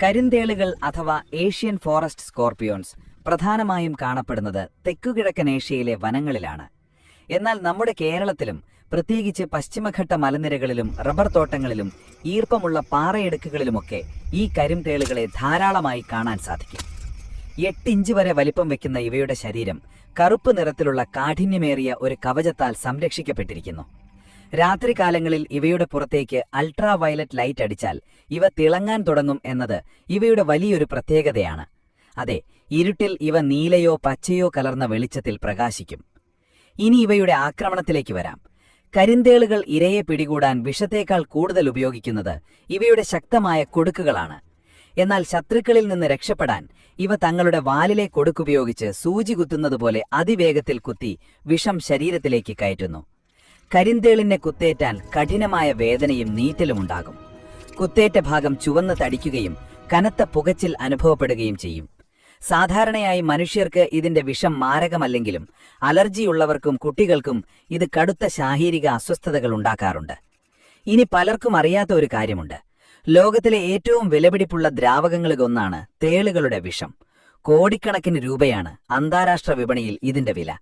കരിന്തേളുകൾ അഥവാ Asian forest scorpions പ്രധാനമായും കാണപ്പെടുന്നത് തെക്കുകിഴക്കൻ ഏഷ്യയിലെ വനങ്ങളിലാണ്. എന്നാൽ നമ്മുടെ കേരളത്തിലും പ്രത്യേകിച്ച് പശ്ചിമഘട്ട മലനിരകളിലും റബ്ബർ തോട്ടങ്ങളിലും ഈർപ്പമുള്ള പാറയിടുക്കുകളിലുമൊക്കെ ഈ കരിന്തേളുകളെ ധാരാളമായി കാണാൻ സാധിക്കും. 8 ഇഞ്ച് വരെ വലിപ്പം വെക്കുന്ന ഇവയുടെ ശരീരം കറുപ്പ് നിറത്തിലുള്ള കാഠിന്യമേറിയ ഒരു കവചത്താൽ സംരക്ഷിക്കപ്പെട്ടിരിക്കുന്നു. രാത്രികാലങ്ങളിൽ ഇവയുടെ പുറത്തേക്ക് അൾട്രാ വയലറ്റ് ലൈറ്റ് അടിച്ചാൽ ഇവ തിളങ്ങാൻ തുടങ്ങും എന്നത് ഇവയുടെ വലിയൊരു പ്രത്യേകതയാണ്. അതെ, ഇരുട്ടിൽ ഇവ നീലയോ പച്ചയോ കലർന്ന വെളിച്ചത്തിൽ പ്രകാശിക്കും. ഇനി ഇവയുടെ ആക്രമണത്തിലേക്ക് വരാം. കരിന്തേളുകൾ ഇരയെ പിടികൂടാൻ വിഷത്തേക്കാൾ കൂടുതൽ ഉപയോഗിക്കുന്നത് ഇവയുടെ ശക്തമായ കൊടുക്കുകളാണ്. എന്നാൽ ശത്രുക്കളിൽ നിന്ന് രക്ഷപ്പെടാൻ ഇവ തങ്ങളുടെ വാലിലെ കൊടുക്കുപയോഗിച്ച് സൂചി കുത്തുന്നതുപോലെ അതിവേഗത്തിൽ കുത്തി വിഷം ശരീരത്തിലേക്ക് കയറ്റുന്നു. കരിന്തേളിനെ കുത്തേറ്റാൻ കഠിനമായ വേദനയും നീറ്റലുമുണ്ടാകും. കുത്തേറ്റ ഭാഗം ചുവന്ന് തടിക്കുകയും കനത്ത പുകച്ചിൽ അനുഭവപ്പെടുകയും ചെയ്യും. സാധാരണയായി മനുഷ്യർക്ക് ഇതിന്റെ വിഷം മാരകമല്ലെങ്കിലും അലർജിയുള്ളവർക്കും കുട്ടികൾക്കും ഇത് കടുത്ത ശാരീരിക അസ്വസ്ഥതകൾ ഉണ്ടാക്കാറുണ്ട്. ഇനി പലർക്കും അറിയാത്ത ഒരു കാര്യമുണ്ട്. ലോകത്തിലെ ഏറ്റവും വിലപിടിപ്പുള്ള ദ്രാവകങ്ങളിലൊന്നാണ് തേളുകളുടെ വിഷം. കോടിക്കണക്കിന് രൂപയാണ് അന്താരാഷ്ട്ര വിപണിയിൽ ഇതിന്റെ വില.